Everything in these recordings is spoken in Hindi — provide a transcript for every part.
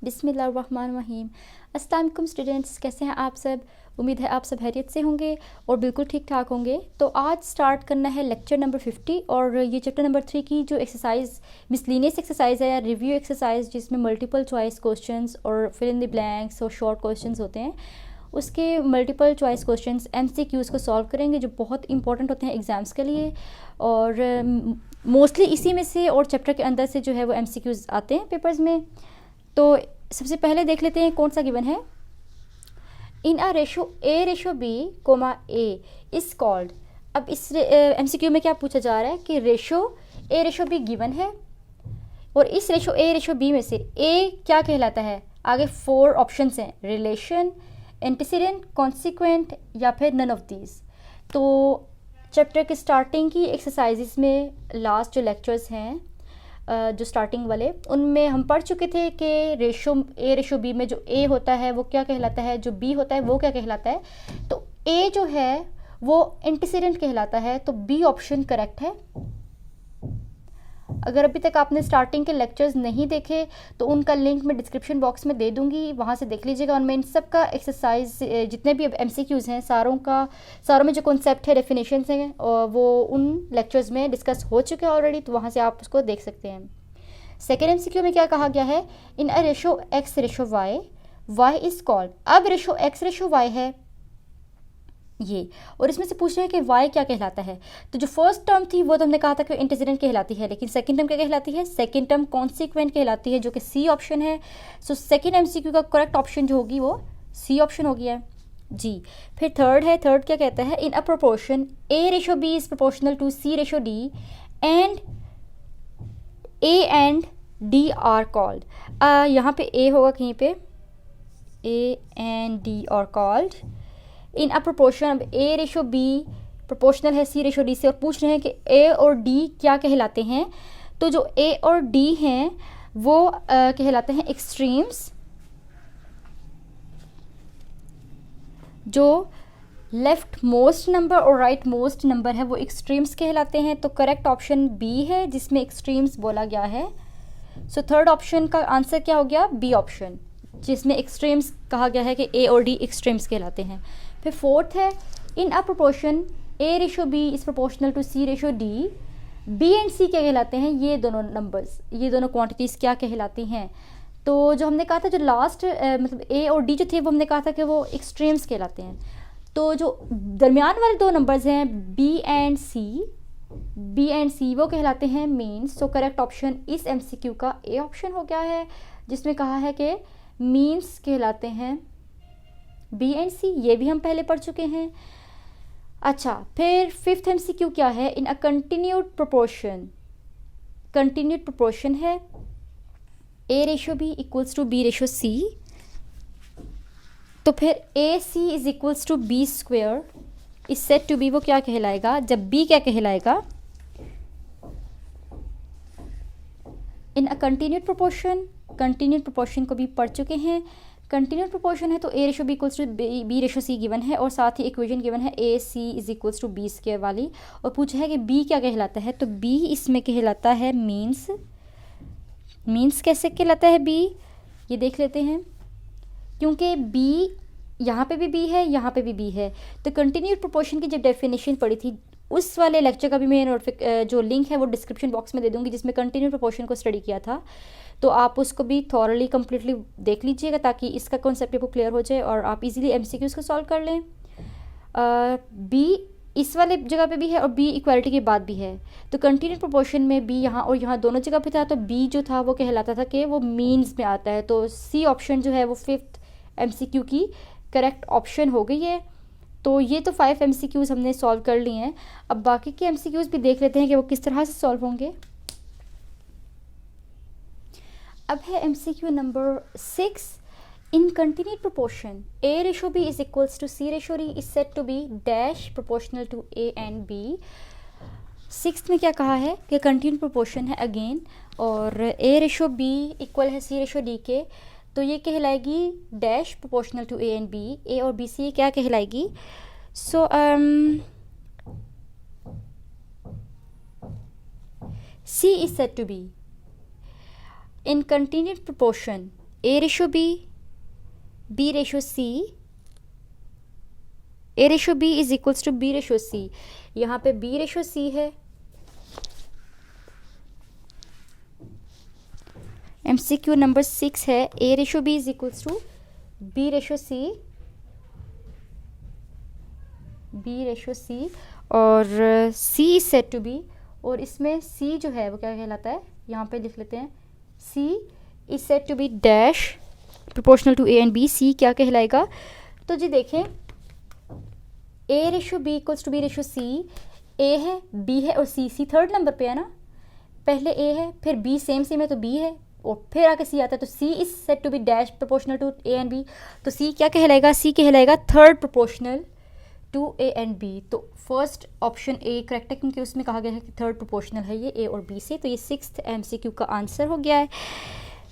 बिस्मिल्लाहिर्रहमानिर्रहीम। अस्सलाम वालेकुम स्टूडेंट्स, कैसे हैं आप सब। उम्मीद है आप सब खैरियत से होंगे और बिल्कुल ठीक ठाक होंगे। तो आज स्टार्ट करना है लेक्चर नंबर 50 और ये चैप्टर नंबर 3 की जो एक्सरसाइज मिसलिनियस एक्सरसाइज है या रिव्यू एक्सरसाइज, जिसमें मल्टीपल चॉइस क्वेश्चंस और फिल इन द ब्लैंक्स और शॉर्ट क्वेश्चंस होते हैं, उसके मल्टीपल चॉइस क्वेश्चंस MCQs को सॉल्व करेंगे जो बहुत इंपॉर्टेंट होते हैं एग्ज़ाम्स के लिए। और मोस्टली इसी में से और चैप्टर के अंदर से जो है वो MCQs आते हैं पेपर्स में। तो सबसे पहले देख लेते हैं कौन सा गिवन है। In a ratio A/B, A is called. अब इस MCQ में क्या पूछा जा रहा है कि रेशो A/B गिवन है और इस रेशो A/B में से A क्या कहलाता है। आगे 4 ऑप्शंस हैं, रिलेशन, एंटीसीडेंट, कॉन्सिक्वेंट या फिर नन ऑफ दीज। तो चैप्टर के स्टार्टिंग की एक्सरसाइजेस में लास्ट जो लेक्चर्स हैं जो स्टार्टिंग वाले, उनमें हम पढ़ चुके थे कि रेशो A/B में जो A होता है वो क्या कहलाता है, जो B होता है वो क्या कहलाता है। तो A जो है वो एंटीसीडेंट कहलाता है, तो B ऑप्शन करेक्ट है। अगर अभी तक आपने स्टार्टिंग के लेक्चर्स नहीं देखे तो उनका लिंक मैं डिस्क्रिप्शन बॉक्स में दे दूंगी, वहाँ से देख लीजिएगा। उनमें इन सब का एक्सरसाइज जितने भी MCQs हैं सारों में जो कॉन्सेप्ट है, डेफिनेशंस हैं, वो उन लेक्चर्स में डिस्कस हो चुके हैं ऑलरेडी, तो वहाँ से आप उसको देख सकते हैं। सेकेंड MCQ में क्या कहा गया है, in a ratio X/Y, Y is called. अब रेशो X/Y है ये, और इसमें से पूछ रहे हैं कि y क्या कहलाता है। तो जो फर्स्ट टर्म थी वो तो हमने कहा था कि इंटीसीडेंट कहलाती है, लेकिन सेकंड टर्म क्या कहलाती है, सेकंड टर्म कॉन्सिक्वेंट कहलाती है, जो कि C ऑप्शन है। सो सेकंड MCQ का करेक्ट ऑप्शन जो होगी वो C ऑप्शन हो गया जी। फिर थर्ड है, थर्ड क्या कहता है, in a proportion A/B is proportional to C/D and A and D are called. यहाँ पे A होगा कहीं पे, A and D are called in a proportion. अब A/B प्रोपोर्शनल है C/D से और पूछ रहे हैं कि A और D क्या कहलाते हैं। तो जो A और D हैं वो कहलाते हैं एक्सट्रीम्स। जो लेफ्ट मोस्ट नंबर और राइट मोस्ट नंबर है वो एक्सट्रीम्स कहलाते हैं। तो करेक्ट ऑप्शन B है जिसमें एक्सट्रीम्स बोला गया है। सो थर्ड ऑप्शन का आंसर क्या हो गया, B ऑप्शन, जिसमें एक्सट्रीम्स कहा गया है कि A और D एक्सट्रीम्स कहलाते हैं। फिर फोर्थ है, in a proportion A/B is proportional to C/D, B and C क्या कहलाते हैं, ये दोनों नंबर्स, ये दोनों क्वांटिटीज़ क्या कहलाती हैं। तो जो हमने कहा था, जो लास्ट मतलब A और D जो थे वो हमने कहा था कि वो एक्सट्रीम्स कहलाते हैं। तो जो दरमियान वाले 2 नंबर्स हैं B एंड C वो कहलाते हैं मीन्स। तो करेक्ट ऑप्शन इस MCQ का A ऑप्शन हो गया है, जिसमें कहा है कि मीन्स कहलाते हैं B एंड C। ये भी हम पहले पढ़ चुके हैं। अच्छा, फिर फिफ्थ MCQ क्या है, in a continued proportion. Continued proportion है A/B इक्वल्स टू B/C। तो फिर AC is equals to B square is said to be, वो क्या कहलाएगा, जब B क्या कहलाएगा, in a continued proportion. Continued proportion को भी पढ़ चुके हैं। कंटिन्यूड प्रोपोर्शन है तो A/B equals to B/C given है और साथ ही इक्वेशन गिवन है AC is equals to B square वाली, और पूछा है कि B क्या कहलाता है। तो B इसमें कहलाता है मीन्स। मीन्स कैसे कहलाता है B, ये देख लेते हैं। क्योंकि B यहाँ पे भी B है, यहाँ पे भी B है। तो कंटिन्यूड प्रोपोर्शन की जब डेफिनेशन पढ़ी थी, उस वाले लेक्चर का भी मैं जो लिंक है वो डिस्क्रिप्शन बॉक्स में दे दूँगी, जिसमें कंटिन्यूड प्रोपोर्शन को स्टडी किया था। तो आप उसको भी थॉरली कम्प्लीटली देख लीजिएगा ताकि इसका कॉन्सेप्ट आपको क्लियर हो जाए और आप इजीली MCQs को सॉल्व कर लें। B इस वाले जगह पे भी है और B इक्वालिटी के बाद भी है। तो कंटिन्यूड प्रोपोर्शन में B यहाँ और यहाँ दोनों जगह पे था, तो B जो था वो कहलाता था कि वो मीन्स में आता है। तो C ऑप्शन जो है वो फिफ्थ MCQ की करेक्ट ऑप्शन हो गई है। तो ये तो 5 MCQs हमने सॉल्व कर लिए हैं। अब बाकी के MCQs भी देख लेते हैं कि वो किस तरह से सॉल्व होंगे। अब है MCQ number 6, in continued proportion A/B is equals to C/D is said to be dash proportional to A and B। Sixth में क्या कहा है कि कंटिन्यूड प्रोपोर्शन है अगेन और A/B इक्वल है C/D के, तो ये कहलाएगी dash proportional to A and B। A और B से क्या कहलाएगी। So C is said to be in continued proportion A ratio B ratio C, A ratio B is equals to B ratio C. यहाँ पे बी रेशो सी है, MCQ नंबर 6 है, A ratio B is equals to B ratio C, B ratio C, और C is said to be, और इसमें सी जो है वो क्या कहलाता है, यहाँ पे लिख लेते हैं, C is said to be dash proportional to A and B. सी क्या कहलाएगा, तो जी देखें, A ratio B equals to B ratio C, A है, बी है और सी थर्ड नंबर पे है ना, पहले ए है फिर बी सेम है तो बी है और फिर आके सी आता है, तो C is said to be dash proportional to A and B. तो सी क्या कहलाएगा, सी कहलाएगा third proportional to A and B. तो फर्स्ट ऑप्शन ए करेक्ट है क्योंकि उसमें कहा गया है कि थर्ड प्रोपोर्शनल है ये ए और बी से। तो ये 6th MCQ का आंसर हो गया है।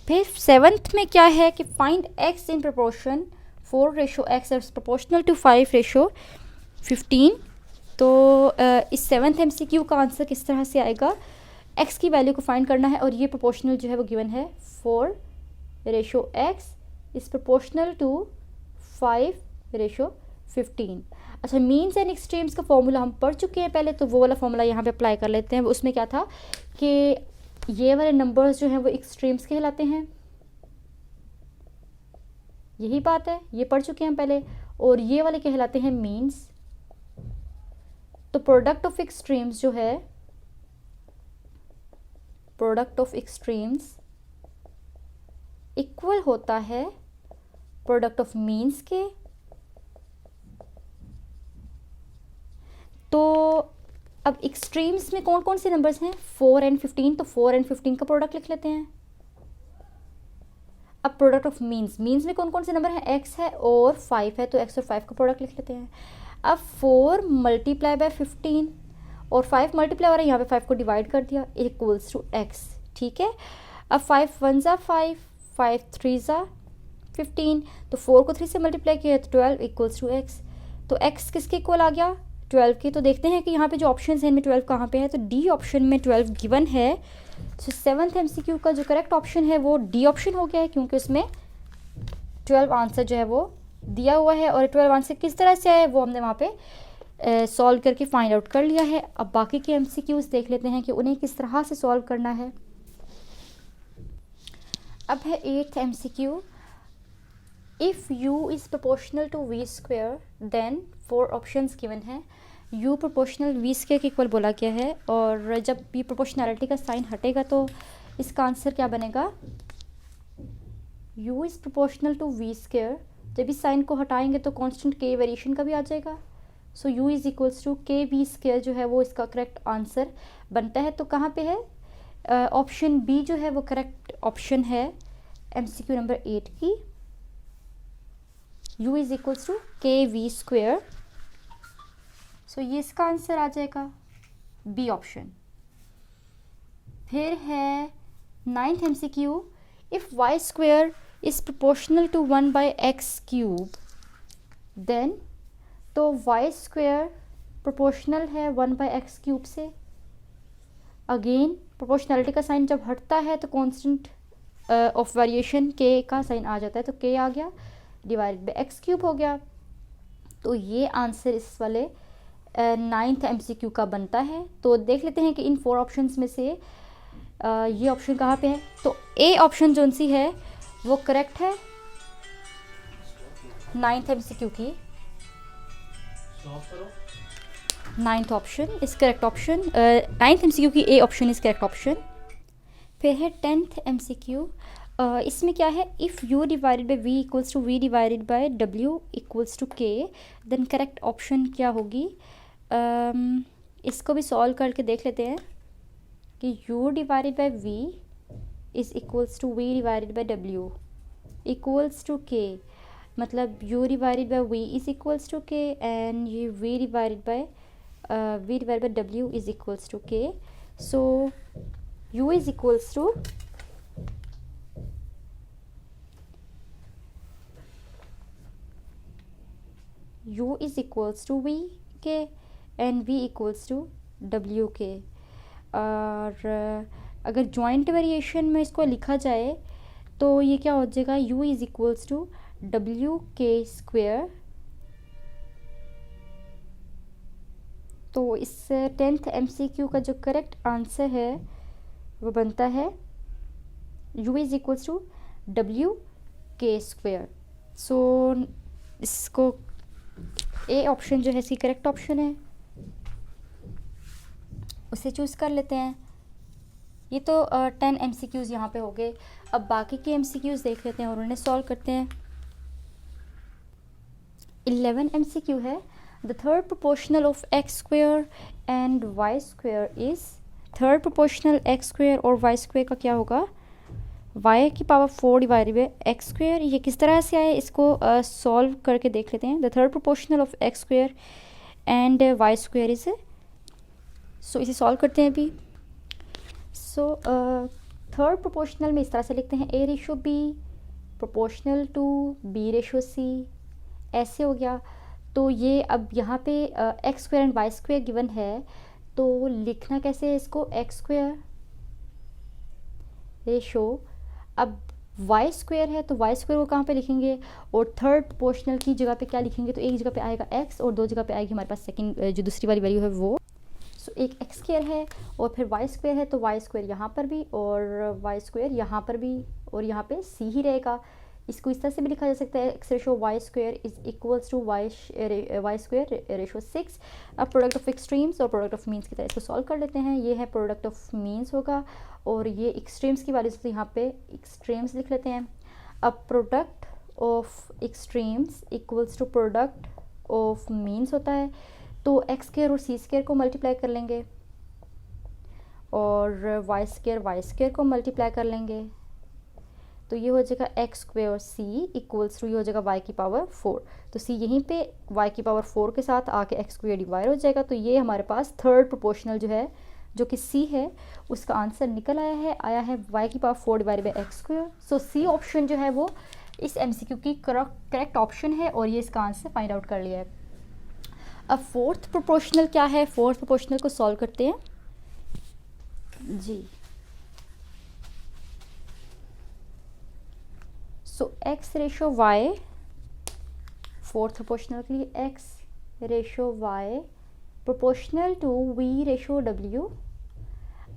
फिर 7th में क्या है कि find x in proportion 4 ratio x is proportional to 5 ratio 15। तो इस 7th MCQ का आंसर किस तरह से आएगा, एक्स की वैल्यू को फाइंड करना है और ये प्रोपोर्शनल जो है वो गिवन है 4 ratio x is proportional to 5 ratio 15। अच्छा, मीन्स एंड एक्सट्रीम्स का फॉर्मूला हम पढ़ चुके हैं पहले, तो वो वाला फॉर्मूला यहाँ पे अप्लाई कर लेते हैं। उसमें क्या था कि ये वाले नंबर्स जो हैं वो एक्सट्रीम्स कहलाते हैं, यही बात है, ये पढ़ चुके हैं पहले, और ये वाले कहलाते हैं मीन्स। तो प्रोडक्ट ऑफ एक्सट्रीम्स जो है, प्रोडक्ट ऑफ एक्सट्रीम्स इक्वल होता है प्रोडक्ट ऑफ मीन्स के। तो अब एक्सट्रीम्स में कौन कौन से नंबर्स हैं, 4 एंड 15, तो 4 एंड 15 का प्रोडक्ट लिख लेते हैं। अब प्रोडक्ट ऑफ मीन्स, मीन्स में कौन कौन से नंबर हैं, x है और 5 है, तो x और 5 का प्रोडक्ट लिख लेते हैं। अब 4 मल्टीप्लाई बाय 15 और 5 मल्टीप्लाई हो रहा है, यहाँ पे 5 को डिवाइड कर दिया, इक्वल्स टू x, ठीक है। अब 5 1 ज़ा 5, 5 3 ज़ा 15, तो 4 को 3 से मल्टीप्लाई किया तो 12 इक्वल्स टू x। तो x किसके इक्वल आ गया, 12 के। तो देखते हैं कि यहाँ पे जो ऑप्शन है इनमें 12 कहाँ पे है, तो डी ऑप्शन में 12 गिवन है। तो 7th MCQ का जो करेक्ट ऑप्शन है वो डी ऑप्शन हो गया है, क्योंकि उसमें 12 आंसर जो है वो दिया हुआ है, और 12 आंसर किस तरह से आए वो हमने वहाँ पे सॉल्व करके फाइंड आउट कर लिया है। अब बाकी के MCQs देख लेते हैं कि उन्हें किस तरह से सॉल्व करना है। अब है 8th MCQ, if u is proportional to v square then 4 options given है। u प्रोपोर्शनल v स्क्वायर के इक्वल बोला गया है, और जब भी प्रोपोर्शनैलिटी का साइन हटेगा तो इसका आंसर क्या बनेगा, u is proportional to v square. जब इस साइन को हटाएंगे तो कांस्टेंट k वेरिएशन का भी आ जाएगा। So u is equals to k v square जो है वो इसका करेक्ट आंसर बनता है। तो कहाँ पे है, ऑप्शन बी जो है वो करेक्ट ऑप्शन है MCQ नंबर 8 की, u is equals to k v square. So ये इसका आंसर आ जाएगा बी ऑप्शन। फिर है 9th MCQ, if y square is proportional to 1 by x cube then, तो y स्क्वायर प्रोपोर्शनल है 1 बाई एक्स क्यूब से। अगेन प्रोपोर्शनैलिटी का साइन जब हटता है तो कांस्टेंट ऑफ वेरिएशन k का साइन आ जाता है, तो k आ गया डिवाइडेड बाई एक्स क्यूब हो गया। तो ये आंसर इस वाले 9th MCQ का बनता है। तो देख लेते हैं कि इन 4 ऑप्शंस में से ये ऑप्शन कहाँ पे है। तो ए ऑप्शन जो सी है वो करेक्ट है 9th MCQ की, 9th option is correct option, 9th MCQ की A option is correct option. फिर है 10th MCQ, इसमें क्या है, if u divided by v equals to v divided by w equals to k then correct option क्या होगी। इसको भी सॉल्व करके देख लेते हैं कि u divided by v is equals to v divided by w equals to k, मतलब u divided by v is equals to k and ये v divided by w is equals to k। So u is equals to u is equals to v k and v equals to w k. और अगर जॉइंट वेरिएशन में इसको लिखा जाए तो ये क्या हो जाएगा, u इज़ इक्वल्स टू डब्ल्यू के स्क्वेयर। तो इस 10th MCQ का जो करेक्ट आंसर है वो बनता है u इज़ इक्वल्स टू डब्ल्यू के स्क्वेयर। सो इसको ए ऑप्शन जो है इसकी करेक्ट ऑप्शन है, उसे चूज़ कर लेते हैं। ये तो 10 MCQs यहाँ पे हो गए। अब बाकी के MCQs देख लेते हैं और उन्हें सॉल्व करते हैं। 11 MCQ है, the third proportional of x square and Y square is. Third proportional x square और वाई स्क्वेयर का क्या होगा, y की power 4 divided by x square. ये किस तरह से आए, इसको सॉल्व करके देख लेते हैं। The third proportional of x square and Y square is. So इसे सॉल्व करते हैं अभी। सो थर्ड प्रोपोर्शनल में इस तरह से लिखते हैं, a ratio b proportional to b ratio c, ऐसे हो गया। तो ये अब यहाँ पे x square and Y square given है, तो लिखना कैसे है इसको, एक्स स्क्वेयर रेशो, अब वाई स्क्वेयर है तो वाई स्क्वेयर को कहाँ पे लिखेंगे, और थर्ड प्रोपोर्शनल की जगह पे क्या लिखेंगे, तो एक जगह पे आएगा x और दो जगह पे आएगी हमारे पास सेकंड जो दूसरी वाली वैल्यू है वो। सो एक एक्स स्क्वेयर है और फिर वाई स्क्वेयर है, तो वाई स्क्वेयर यहाँ पर भी और वाई स्क्वेयर यहाँ पर भी, और यहाँ पे सी ही रहेगा। इसको इस तरह से भी लिखा जा सकता है, x ratio y square is equals to y square ratio 6। अब प्रोडक्ट ऑफ एक्सट्रीम्स और प्रोडक्ट ऑफ मीन्स की तरह इसको सॉल्व कर लेते हैं। ये है प्रोडक्ट ऑफ मीन्स होगा और ये एक्सट्रीम्स की वैल्यू से यहाँ पे एक्सट्रीम्स लिख लेते हैं। अब product of extremes equals to product of means होता है, तो एक्स स्क्वेयर और सी स्क्वेयर को मल्टीप्लाई कर लेंगे और वाई स्क्वेयर को मल्टीप्लाई कर लेंगे, तो ये हो जाएगा एक्स स्क्वेयर और सी इक्वल्स टू ये हो जाएगा वाई की पावर 4। तो सी यहीं पे वाई की पावर 4 के साथ आके एक्स स्क्वेयर डिवाइड हो जाएगा। तो ये हमारे पास थर्ड प्रोपोर्शनल जो है जो कि सी है उसका आंसर निकल आया है वाई की power 4 divide by x square. So C option जो है वो इस MCQ की करेक्ट ऑप्शन है और ये इसका आंसर फाइंड आउट कर लिया है। अब फोर्थ प्रोपोर्शनल क्या है, फोर्थ प्रोपोर्शनल को सॉल्व करते हैं जी। So X ratio Y, fourth proportional के लिए X ratio Y proportional to V ratio W.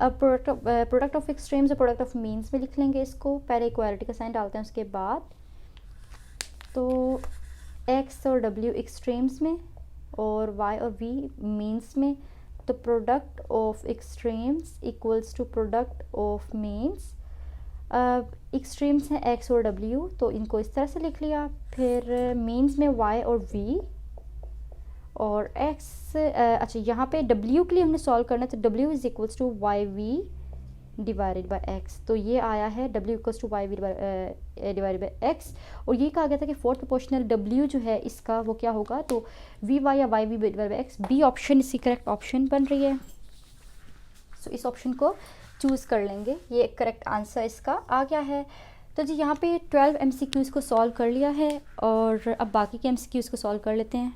अब प्रोडक्ट ऑफ एक्सट्रीम्स और प्रोडक्ट ऑफ मीन्स में लिख लेंगे इसको, पहले इक्वालिटी का साइन डालते हैं उसके बाद। तो एक्स और डब्ल्यू एक्सट्रीम्स में और वाई और वी मीन्स में, तो product of extremes equals to product of means. Extremes हैं एक्स और डब्ल्यू, तो इनको इस तरह से लिख लिया। फिर मीन्स में वाई और वी और एक्स, अच्छा यहाँ पे डब्ल्यू के लिए हमने सॉल्व करना है, तो डब्ल्यू is equals to y v divided by x. तो ये आया है डब्ल्यू equals to y v divided by x. और ये कहा गया था कि फोर्थ प्रोपोर्शनल डब्ल्यू जो है इसका वो क्या होगा, तो वी वाई या y v divided by x. B option इसकी करेक्ट ऑप्शन बन रही है। सो इस ऑप्शन को चूज़ कर लेंगे, ये करेक्ट आंसर इसका आ गया है। तो जी यहाँ पे 12 MCQs को सॉल्व कर लिया है और अब बाकी के MCQs को सॉल्व कर लेते हैं।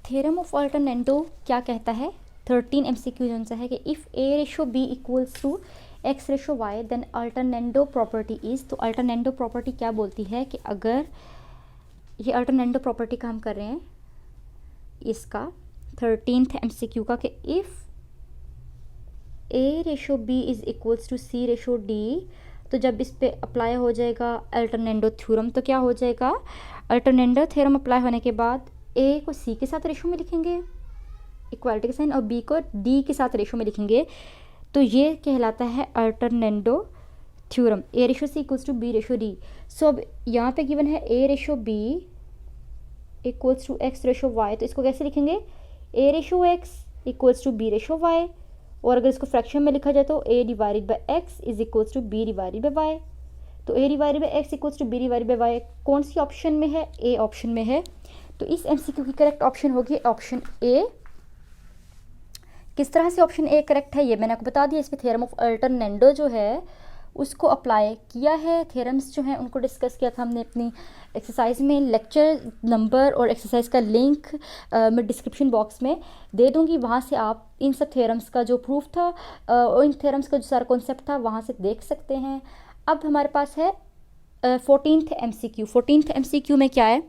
थ्योरम ऑफ अल्टरनेटो क्या कहता है, 13 MCQ जो सा है कि if a ratio b equals to x ratio y then alternendo property is. तो अल्टरनेटो प्रॉपर्टी क्या बोलती है कि अगर ये अल्टरनेटो प्रॉपर्टी का हम कर रहे हैं इसका 13th MCQ का, कि if a ratio b is equals to c ratio d, तो जब इस पे अप्लाई हो जाएगा अल्टरनेटो थ्योरम, तो क्या हो जाएगा, अल्टरनेटो थ्योरम अप्लाई होने के बाद a को c के साथ रेशो में लिखेंगे इक्वालिटी का साइन और b को d के साथ रेशो में लिखेंगे, तो ये कहलाता है alternendo theorem. a ratio c equals to b ratio d। So अब यहाँ पे गिवन है a ratio b equals to x ratio y, तो इसको कैसे लिखेंगे, a ratio x equals to b ratio y, और अगर इसको फ्रैक्शन में लिखा जाए तो a divided by x is equals to b divided by y। तो a divided by x equals to b divided by y कौन सी ऑप्शन में है, a ऑप्शन में है। तो इस MCQ की करेक्ट ऑप्शन होगी ऑप्शन A। किस तरह से ऑप्शन A करेक्ट है ये मैंने आपको बता दिया। इसमें थ्योरम ऑफ अल्टरनेटो जो है उसको अप्लाई किया है, थ्योरम्स जो हैं उनको डिस्कस किया था हमने अपनी एक्सरसाइज में। लेक्चर नंबर और एक्सरसाइज का लिंक मैं डिस्क्रिप्शन बॉक्स में दे दूंगी, वहाँ से आप इन सब थ्योरम्स का जो प्रूफ था और इन थ्योरम्स का जो सारा कॉन्सेप्ट था वहाँ से देख सकते हैं। अब हमारे पास है 14th MCQ। 14th MCQ में क्या है?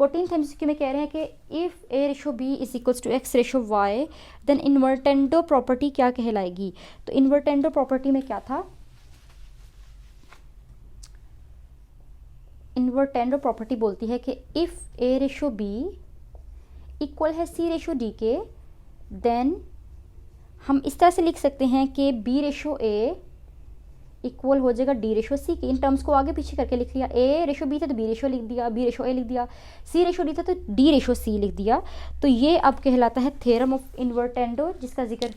14th MCQ में कह रहे हैं कि if A ratio B is equals to X ratio Y then invertendo property क्या कहलाएगी? तो इन्वर्टेंडो प्रॉपर्टी में क्या था? इन्वर्टेंडो प्रॉपर्टी बोलती है कि if A ratio B equal है C रेशो D के, देन हम इस तरह से लिख सकते हैं कि B रेशो A इक्वल हो जाएगा D रेशो C की। इन टर्म्स को आगे पीछे करके लिख लिया। A रेशो B था तो B रेशो लिख दिया, B रेशो A लिख दिया, C रेशो D था तो D रेशो C लिख दिया। तो ये अब कहलाता है थ्योरम ऑफ इन्वर्टेंडो, जिसका जिक्र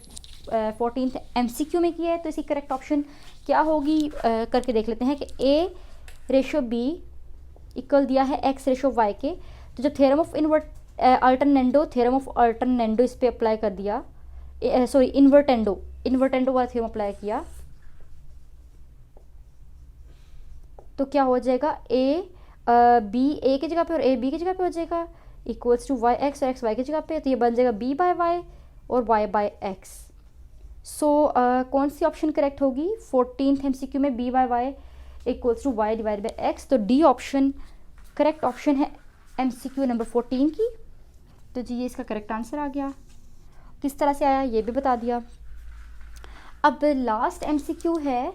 14th MCQ में किया है। तो इसकी करेक्ट ऑप्शन क्या होगी करके देख लेते हैं कि A रेशो B इक्वल दिया है X रेशो Y के। तो जब theorem of theorem of alternendo इस पर अप्लाई कर दिया, सॉरी इन्वर्टेंडो वाला थ्योरम अप्लाई किया, तो क्या हो जाएगा? B A की जगह पे और A B की जगह पे हो जाएगा, इक्वल्स टू Y X और X Y की जगह पे। तो ये बन जाएगा B बाय Y और Y बाय X। सो कौन सी ऑप्शन करेक्ट होगी? 14th MCQ में B by Y equals to Y divide by X। तो D ऑप्शन करेक्ट ऑप्शन है MCQ नंबर 14 की। तो जी ये इसका करेक्ट आंसर आ गया। किस तरह से आया ये भी बता दिया। अब लास्ट MCQ है,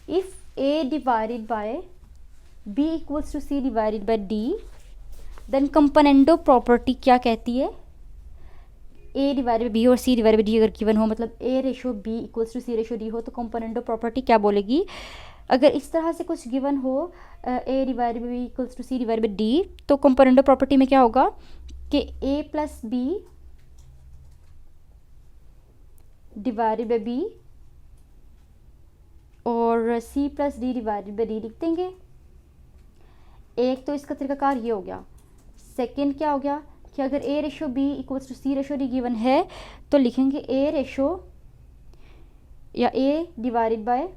if A divided by B equals to C divided by D then componendo property क्या कहती है? A डिवाइडेड बाई B और C डिवाइडेड बाई D अगर गिवन हो, मतलब A ratio B equals to C ratio D हो, तो कंपोनेंडो प्रॉपर्टी क्या बोलेगी? अगर इस तरह से कुछ गिवन हो A divided by B equals to C divided by D, तो कंपोनेंडो प्रॉपर्टी में क्या होगा कि A plus B divided by B और C plus D divided by D लिख देंगे। एक तो इसका तरीकाकार ये हो गया। सेकंड क्या हो गया कि अगर A ratio B equals to C ratio D given है, तो लिखेंगे A रेशो या A divided by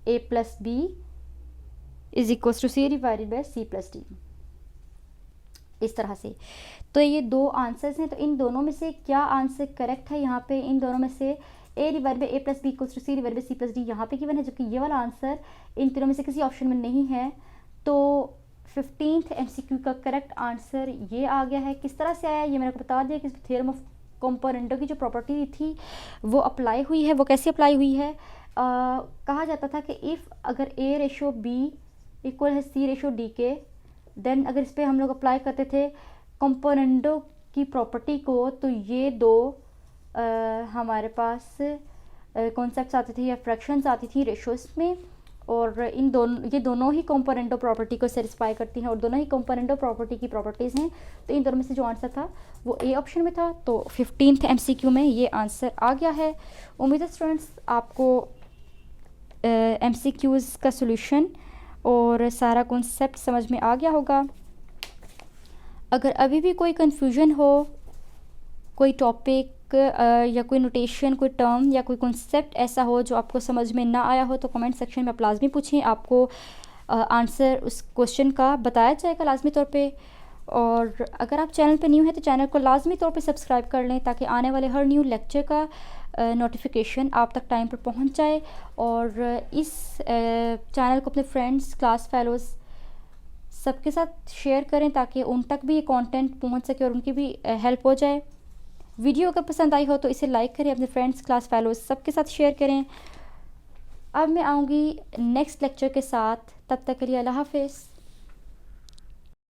A plus B is equals to C divided by C plus D, इस तरह से। तो ये दो आंसर्स हैं। तो इन दोनों में से क्या आंसर करेक्ट है? यहाँ पे इन दोनों में से A divide by A plus B equals to C divide by C plus D यहाँ पे गिवन है, जबकि ये वाला आंसर इन तीनों में से किसी ऑप्शन में नहीं है। तो 15th MCQ का करेक्ट आंसर ये आ गया है। किस तरह से आया ये मैंने आपको बता दिया कि थ्योरम ऑफ कंपोनेंटो की जो प्रॉपर्टी थी वो अप्लाई हुई है। वो कैसे अप्लाई हुई है? कहा जाता था कि इफ़ अगर A रेशो B इक्वल है C रेशो D के, देन अगर इस पर हम लोग अप्लाई करते थे कंपोनेंटो की प्रॉपर्टी को, तो ये दो हमारे पास कॉन्सेप्ट्स आते थे या फ्रैक्शंस आती थी रेशोस में, और ये दोनों ही कंपोनेंटो प्रॉपर्टी को सेटिस्फाई करती हैं और दोनों ही कंपोनेंटो प्रॉपर्टी की प्रॉपर्टीज़ हैं। तो इन दोनों में से जो आंसर था वो A ऑप्शन में था। तो 15th MCQ में ये आंसर आ गया है। उम्मीद है स्टूडेंट्स आपको MCQs का सोल्यूशन और सारा कॉन्सेप्ट समझ में आ गया होगा। अगर अभी भी कोई कन्फ्यूजन हो, कोई टॉपिक या कोई नोटेशन, कोई टर्म या कोई कॉन्सेप्ट ऐसा हो जो आपको समझ में ना आया हो, तो कमेंट सेक्शन में आप लाजमी पूछें। आपको आंसर उस क्वेश्चन का बताया जाएगा लाजमी तौर पे। और अगर आप चैनल पे न्यू हैं तो चैनल को लाजमी तौर पे सब्सक्राइब कर लें, ताकि आने वाले हर न्यू लेक्चर का नोटिफिकेशन आप तक टाइम पर पहुंच जाए। और इस चैनल को अपने फ्रेंड्स, क्लास फेलोज़ सबके साथ शेयर करें, ताकि उन तक भी ये कंटेंट पहुंच सके और उनकी भी हेल्प हो जाए। वीडियो अगर पसंद आई हो तो इसे लाइक करें, अपने फ्रेंड्स, क्लास फेलोज़ सबके साथ शेयर करें। अब मैं आऊँगी नेक्स्ट लेक्चर के साथ, तब तक के लिए अल्लाह हाफ़िज़।